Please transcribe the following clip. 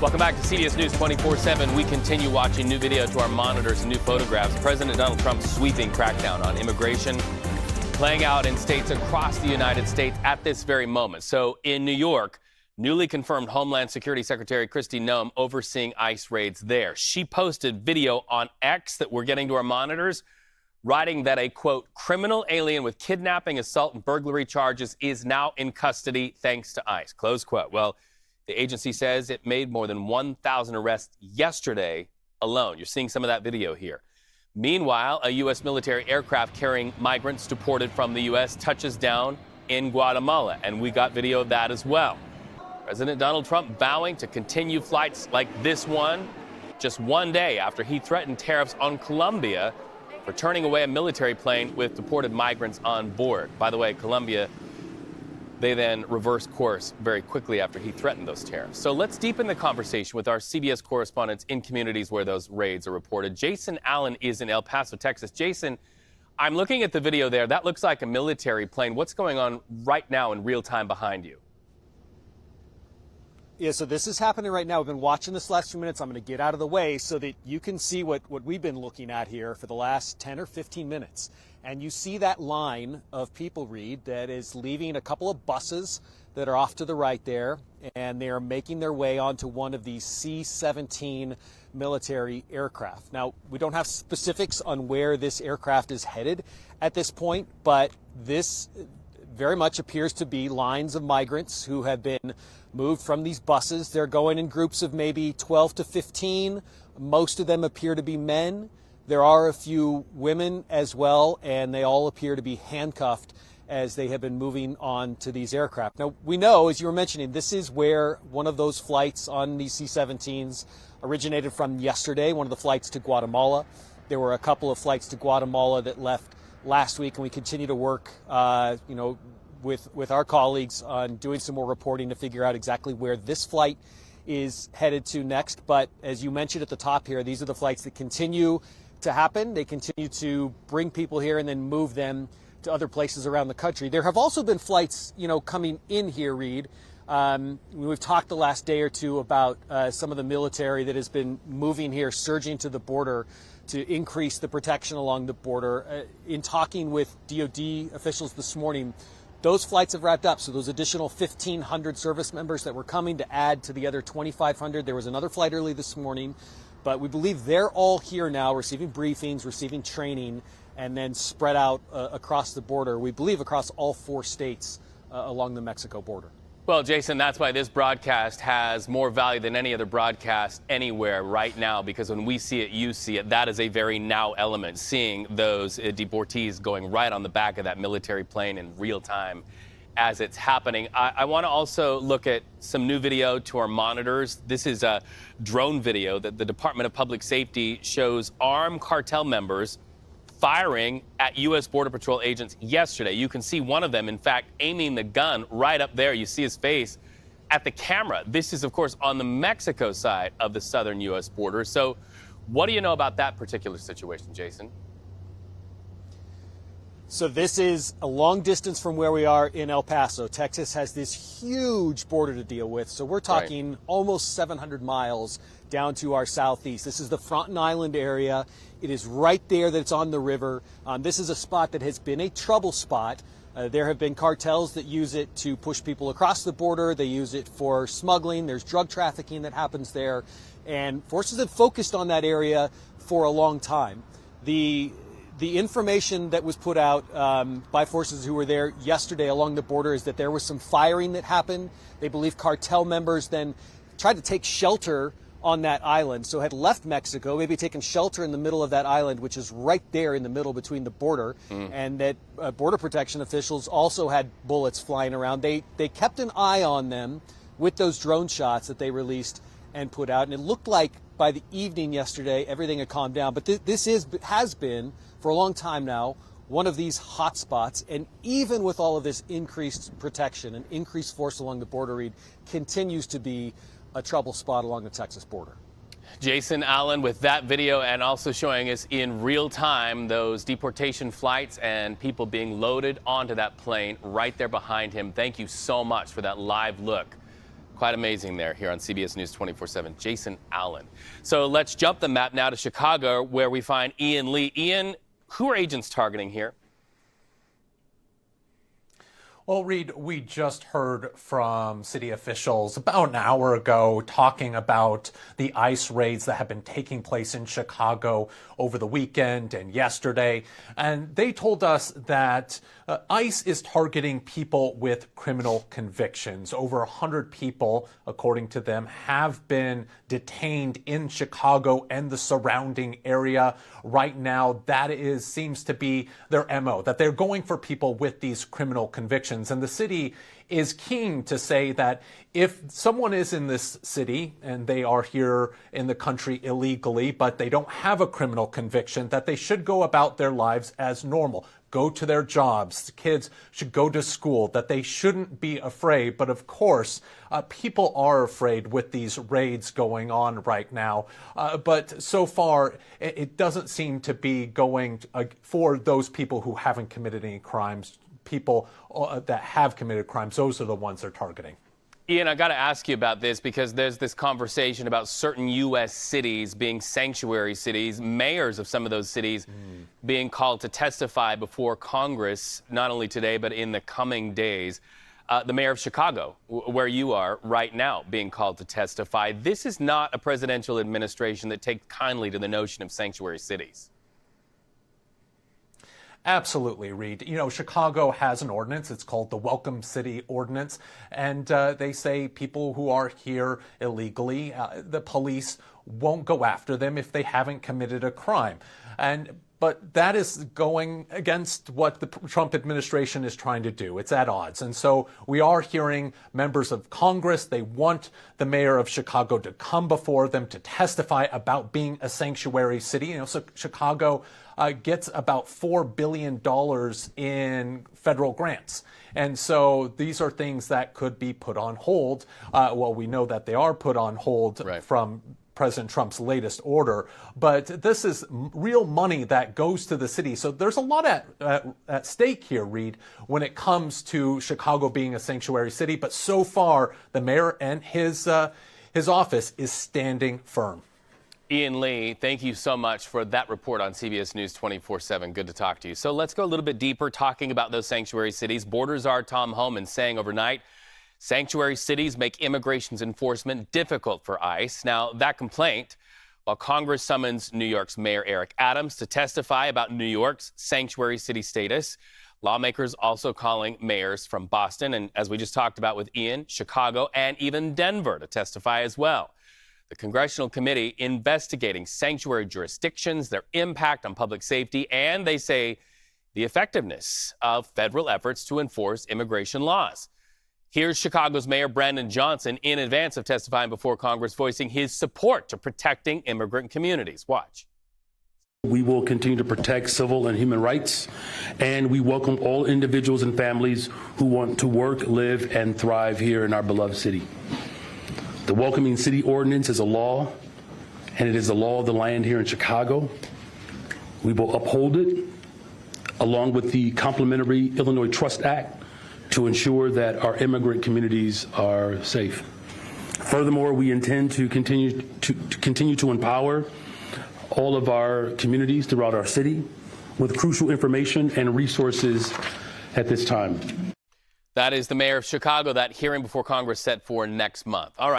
Welcome back to CBS News 24/7. We continue watching new video to our monitors and new photographs. President Donald Trump's sweeping crackdown on immigration playing out in states across the United States at this very moment. So in New York, newly confirmed Homeland Security Secretary Kristi Noem overseeing ICE raids there. She posted video on X that we're getting to our monitors, writing that a, quote, criminal alien with kidnapping, assault, and burglary charges is now in custody thanks to ICE, close quote. Well, the agency says it made more than 1,000 arrests yesterday alone. You're seeing some of that video here. Meanwhile, a U.S. military aircraft carrying migrants deported from the U.S. touches down in Guatemala, and we got video of that as well. President Donald Trump vowing to continue flights like this one just one day after he threatened tariffs on Colombia for turning away a military plane with deported migrants on board. By the way, Colombia, they then reversed course very quickly after he threatened those tariffs. So let's deepen the conversation with our CBS correspondents in communities where those raids are reported. Jason Allen is in El Paso, Texas. Jason, I'm looking at the video there. That looks like a military plane. What's going on right now in real time behind you? Yeah, so this is happening right now. We've been watching this last few minutes. I'm going to get out of the way so that you can see what we've been looking at here for the last 10 or 15 minutes. And you see that line of people, Reed, that is leaving a couple of buses that are off to the right there, and they are making their way onto one of these C-17 military aircraft. Now, we don't have specifics on where this aircraft is headed at this point, but this very much appears to be lines of migrants who have been moved from these buses. They're going in groups of maybe 12 to 15. Most of them appear to be men. There are a few women as well, and they all appear to be handcuffed as they have been moving on to these aircraft. Now, we know, as you were mentioning, this is where one of those flights on these C-17s originated from yesterday, one of the flights to Guatemala. There were a couple of flights to Guatemala that left last week, and we continue to work, with our colleagues on doing some more reporting to figure out exactly where this flight is headed to next. But as you mentioned at the top here, these are the flights that continue to happen. They continue to bring people here and then move them to other places around the country. There have also been flights, coming in here, Reed. We've talked the last day or two about some of the military that has been moving here, surging to the border to increase the protection along the border. In talking with DOD officials this morning, those flights have wrapped up. So those additional 1,500 service members that were coming to add to the other 2,500, there was another flight early this morning. But we believe they're all here now, receiving briefings, receiving training, and then spread out across the border, we believe across all 4 states along the Mexico border. Well, Jason, that's why this broadcast has more value than any other broadcast anywhere right now, because when we see it, you see it. That is a very now element, seeing those deportees going right on the back of that military plane in real time as it's happening. I want to also look at some new video to our monitors. This is a drone video that the Department of Public Safety shows armed cartel members firing at U.S. Border Patrol agents yesterday. You can see one of them, in fact, aiming the gun right up there. You see his face at the camera. This is, of course, on the Mexico side of the southern U.S. border. So what do you know about that particular situation, Jason? So this is a long distance from where we are in El Paso. Texas has this huge border to deal with. So we're talking almost 700 miles down to our southeast. This is the Fronten Island area. It is right there that it's on the river. This is a spot that has been a trouble spot. There have been cartels that use it to push people across the border. They use it for smuggling. There's drug trafficking that happens there. And forces have focused on that area for a long time. The information that was put out by forces who were there yesterday along the border is that there was some firing that happened. They believe cartel members then tried to take shelter on that island, so had left Mexico, maybe taken shelter in the middle of that island, which is right there in the middle between the border, and that border protection officials also had bullets flying around. They kept an eye on them with those drone shots that they released and put out, and it looked like by the evening yesterday everything had calmed down. But this has been, for a long time now, one of these hot spots, and even with all of this increased protection and increased force along the border, Reed, continues to be a trouble spot along the Texas border. Jason Allen with that video, and also showing us in real time those deportation flights and people being loaded onto that plane right there behind him. Thank you so much for that live look. Quite amazing there here on CBS News 24/7. Jason Allen. So let's jump the map now to Chicago, where we find Ian Lee. Ian, who are agents targeting here? Well, Reed, we just heard from city officials about an hour ago talking about the ICE raids that have been taking place in Chicago over the weekend and yesterday. And they told us that ICE is targeting people with criminal convictions. Over 100 people, according to them, have been detained in Chicago and the surrounding area right now. That seems to be their MO, that they're going for people with these criminal convictions. And the city is keen to say that if someone is in this city and they are here in the country illegally, but they don't have a criminal conviction, that they should go about their lives as normal, go to their jobs, kids should go to school, that they shouldn't be afraid. But of course, people are afraid with these raids going on right now. But so far, it doesn't seem to be going for those people who haven't committed any crimes. People that have committed crimes, those are the ones they're targeting. Ian, I got to ask you about this because there's this conversation about certain U.S. cities being sanctuary cities, mayors of some of those cities being called to testify before Congress, not only today, but in the coming days. The mayor of Chicago, where you are right now, being called to testify. This is not a presidential administration that takes kindly to the notion of sanctuary cities. Absolutely, Reed. You know, Chicago has an ordinance. It's called the Welcome City Ordinance. And they say people who are here illegally, the police won't go after them if they haven't committed a crime. But that is going against what the Trump administration is trying to do. It's at odds. And so we are hearing members of Congress. They want the mayor of Chicago to come before them to testify about being a sanctuary city. You know, so Chicago gets about $4 billion in federal grants. And so these are things that could be put on hold. Well, we know that they are put on hold from President Trump's latest order, but this is real money that goes to the city. So there's a lot at stake here, Reed, when it comes to Chicago being a sanctuary city. But so far, the mayor and his office is standing firm. Ian Lee, thank you so much for that report on CBS News 24/7. Good to talk to you. So let's go a little bit deeper talking about those sanctuary cities. Border czar Tom Homan saying overnight, sanctuary cities make immigration's enforcement difficult for ICE. Now, that complaint, while Congress summons New York's Mayor Eric Adams to testify about New York's sanctuary city status, lawmakers also calling mayors from Boston and, as we just talked about with Ian, Chicago and even Denver to testify as well. The Congressional Committee investigating sanctuary jurisdictions, their impact on public safety, and they say the effectiveness of federal efforts to enforce immigration laws. Here's Chicago's Mayor Brandon Johnson in advance of testifying before Congress, voicing his support to protecting immigrant communities. Watch. We will continue to protect civil and human rights, and we welcome all individuals and families who want to work, live, and thrive here in our beloved city. The Welcoming City Ordinance is a law, and it is the law of the land here in Chicago. We will uphold it, along with the complementary Illinois Trust Act, to ensure that our immigrant communities are safe. Furthermore, we intend to continue to empower all of our communities throughout our city with crucial information and resources at this time. That is the mayor of Chicago. That hearing before Congress set for next month. All right.